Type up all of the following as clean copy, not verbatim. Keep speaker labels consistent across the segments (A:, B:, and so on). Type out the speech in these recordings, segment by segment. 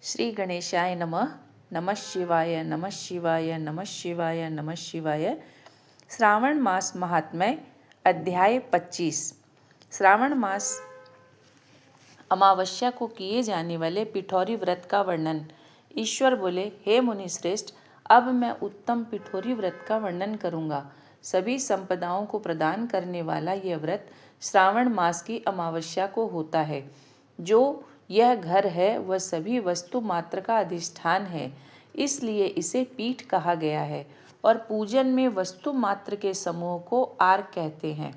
A: श्री गणेशाय नमः। नमः शिवाय, नमः शिवाय, नमः शिवाय, नमः शिवाय। श्रावण मास महात्म्य अध्याय 25। श्रावण मास अमावस्या को किए जाने वाले पिठौरी व्रत का वर्णन। ईश्वर बोले, हे मुनि श्रेष्ठ, अब मैं उत्तम पिठौरी व्रत का वर्णन करूँगा। सभी संपदाओं को प्रदान करने वाला यह व्रत श्रावण मास की अमावस्या को होता है। जो यह घर है वह सभी वस्तु मात्र का अधिष्ठान है, इसलिए इसे पीठ कहा गया है और पूजन में वस्तु मात्र के समूह को आर्ग कहते हैं।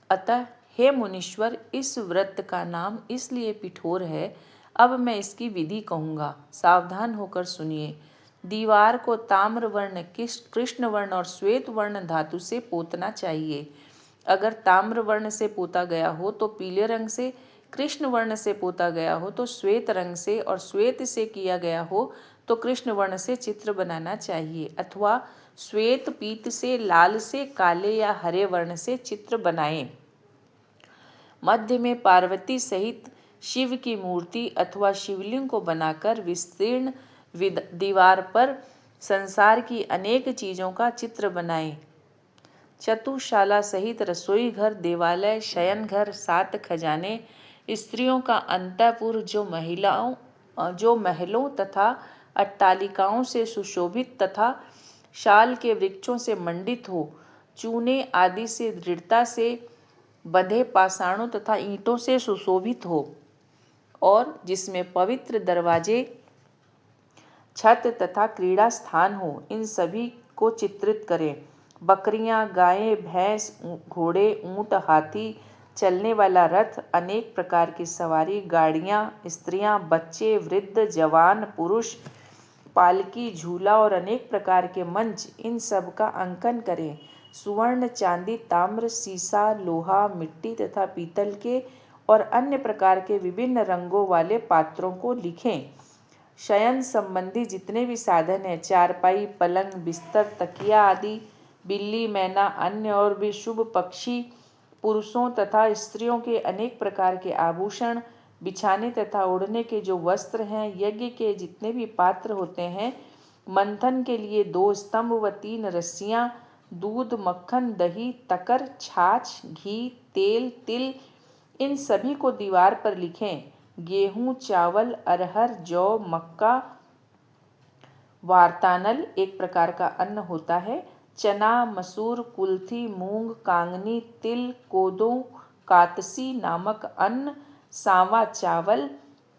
A: अतः हे मुनीश्वर, इस व्रत का नाम इसलिए पिठोर है। अब मैं इसकी विधि कहूँगा, सावधान होकर सुनिए। दीवार को ताम्र वर्ण, कृष्ण वर्ण और श्वेत वर्ण धातु से पोतना चाहिए। अगर ताम्र वर्ण से पोता गया हो तो पीले रंग से, कृष्ण वर्ण से पोता गया हो तो श्वेत रंग से, और श्वेत से किया गया हो तो कृष्ण वर्ण से चित्र बनाना चाहिए, अथवा श्वेत पीत से, लाल से, काले या हरे वर्ण से चित्र बनाएं। मध्य में पार्वती सहित शिव की मूर्ति अथवा शिवलिंग को बनाकर विस्तीर्ण दीवार पर संसार की अनेक चीजों का चित्र बनाएं। चतुशाला सहित रसोई घर, देवालय, शयन घर, 7 खजाने, स्त्रियों का अंतःपुर जो महलों तथा अट्टालिकाओं से सुशोभित तथा शाल के वृक्षों से मंडित हो, चूने आदि से दृढ़ता से बंधे पाषाणों तथा ईंटों से सुशोभित हो, और जिसमें पवित्र दरवाजे, छत तथा क्रीड़ा स्थान हो, इन सभी को चित्रित करें। बकरियां, गायें, भैंस, घोड़े, ऊंट, हाथी, चलने वाला रथ, अनेक प्रकार की सवारी गाड़ियां, स्त्रियां, बच्चे, वृद्ध, जवान, पुरुष, पालकी, झूला और अनेक प्रकार के मंच, इन सब का अंकन करें। सुवर्ण, चांदी, ताम्र, सीसा, लोहा, मिट्टी तथा पीतल के और अन्य प्रकार के विभिन्न रंगों वाले पात्रों को लिखें। शयन संबंधी जितने भी साधन हैं, चारपाई, पलंग, बिस्तर, तकिया आदि, बिल्ली, मैना, अन्य और भी शुभ पक्षी, पुरुषों तथा स्त्रियों के अनेक प्रकार के आभूषण, बिछाने तथा ओढ़ने के जो वस्त्र हैं, यज्ञ के जितने भी पात्र होते हैं, मंथन के लिए 2 स्तंभ व 3 रस्सियां, दूध, मक्खन, दही, तकर, छाछ, घी, तेल, तिल, इन सभी को दीवार पर लिखें। गेहूं, चावल, अरहर, जौ, मक्का, वारतानल एक प्रकार का अन्न होता है, चना, मसूर, कुल्थी, मूंग, कांगनी, तिल, कोदो, कातसी नामक अन्न, सांवा चावल,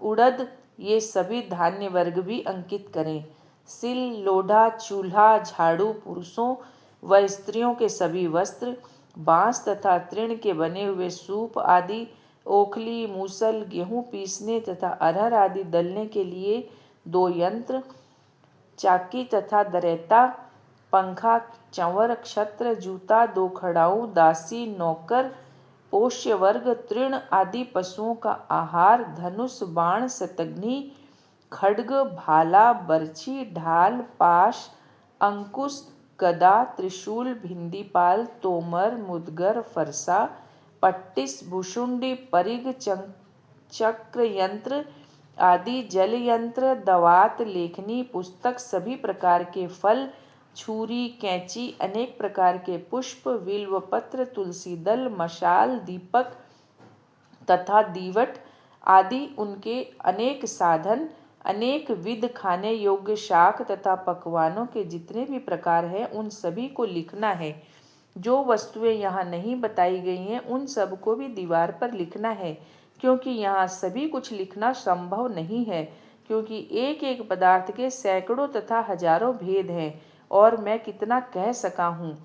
A: उड़द, ये सभी धान्य वर्ग भी अंकित करें। सिल, लोढ़ा, चूल्हा, झाड़ू, पुरुषों व स्त्रियों के सभी वस्त्र, बांस तथा तृण के बने हुए सूप आदि, ओखली, मूसल, गेहूं पीसने तथा अरहर आदि दलने के लिए 2 यंत्र, चाकी तथा दरेता, पंखा, चंवर, क्षत्र, जूता, 2 खड़ाऊ, दासी, नौकर, पोष्य वर्ग, तृण आदि पशुओं का आहार, धनुष, बाण, शतघ्नी, खड्ग, भाला, बर्छी, ढाल, पाश, अंकुश, गदा, त्रिशूल, भिंदीपाल, तोमर, मुदगर, फरसा, पट्टिस, भुशुंडी, परिघ, चक्र यंत्र आदि, जल यंत्र, दवात, लेखनी, पुस्तक, सभी प्रकार के फल, छुरी, कैंची, अनेक प्रकार के पुष्प, बिल्वपत्र, तुलसी दल, मशाल, दीपक तथा दीवट आदि, उनके अनेक साधन, अनेक विध खाने योग्य शाक तथा पकवानों के जितने भी प्रकार हैं, उन सभी को लिखना है। जो वस्तुएं यहाँ नहीं बताई गई हैं, उन सब को भी दीवार पर लिखना है, क्योंकि यहाँ सभी कुछ लिखना संभव नहीं है, क्योंकि एक एक पदार्थ के सैकड़ों तथा हजारों भेद हैं, और मैं कितना कह सका हूँ।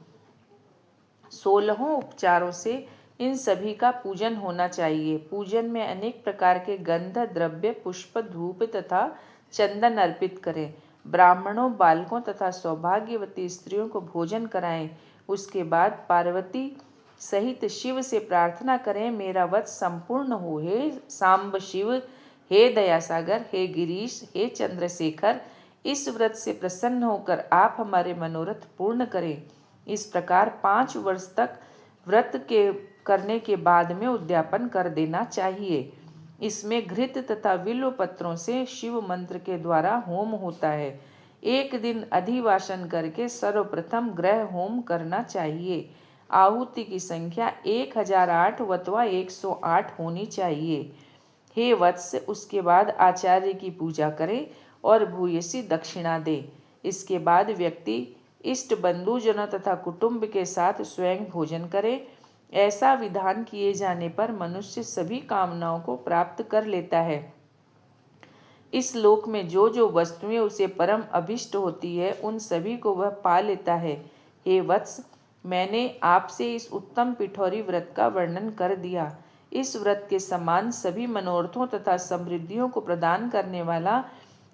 A: 16 उपचारों से इन सभी का पूजन होना चाहिए। पूजन में अनेक प्रकार के गंध, द्रव्य, पुष्प, धूप तथा चंदन अर्पित करें। ब्राह्मणों, बालकों तथा सौभाग्यवती स्त्रियों को भोजन कराएं। उसके बाद पार्वती सहित शिव से प्रार्थना करें, मेरा व्रत संपूर्ण हो। हे सांब शिव, हे दयासागर, हे गिरीश, हे चंद्रशेखर, इस व्रत से प्रसन्न होकर आप हमारे मनोरथ पूर्ण करें। इस प्रकार 5 वर्ष तक व्रत के करने के बाद में उद्यापन कर देना चाहिए। इसमें घृत तथा बिल्व पत्रों से शिव मंत्र के द्वारा होम होता है। एक दिन अधिवासन करके सर्वप्रथम ग्रह होम करना चाहिए। आहुति की संख्या 1008 अथवा 108 होनी चाहिए। हे वत्स, उसके बाद आचार्य की पूजा करे और भूयसी दक्षिणा दे। इसके बाद व्यक्ति इष्ट बंधुजनों तथा कुटुंब के साथ स्वयं भोजन करे। ऐसा विधान किए जाने पर मनुष्य सभी कामनाओं को प्राप्त कर लेता है। इस लोक में जो जो वस्तुएं उसे परम अभिष्ट होती है उन सभी को वह पा लेता है। हे वत्स, मैंने आपसे इस उत्तम पिठौरी व्रत का वर्णन कर दिया। इस व्रत के समान सभी मनोरथों तथा समृद्धियों को प्रदान करने वाला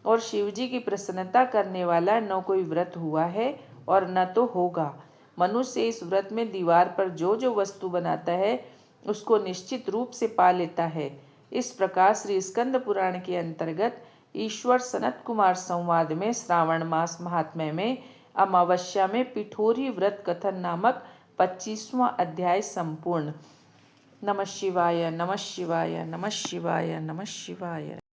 A: और शिवजी की प्रसन्नता करने वाला न कोई व्रत हुआ है और न तो होगा। मनुष्य इस व्रत में दीवार पर जो जो वस्तु बनाता है उसको निश्चित रूप से पा लेता है। इस प्रकार श्री स्कंद पुराण के अंतर्गत ईश्वर सनत कुमार संवाद में श्रावण मास महात्म्य में अमावस्या में पिठोरी व्रत कथन नामक 25वां अध्याय संपूर्ण। नमः शिवाय, नमः शिवाय, नमः शिवाय, नमः शिवाय।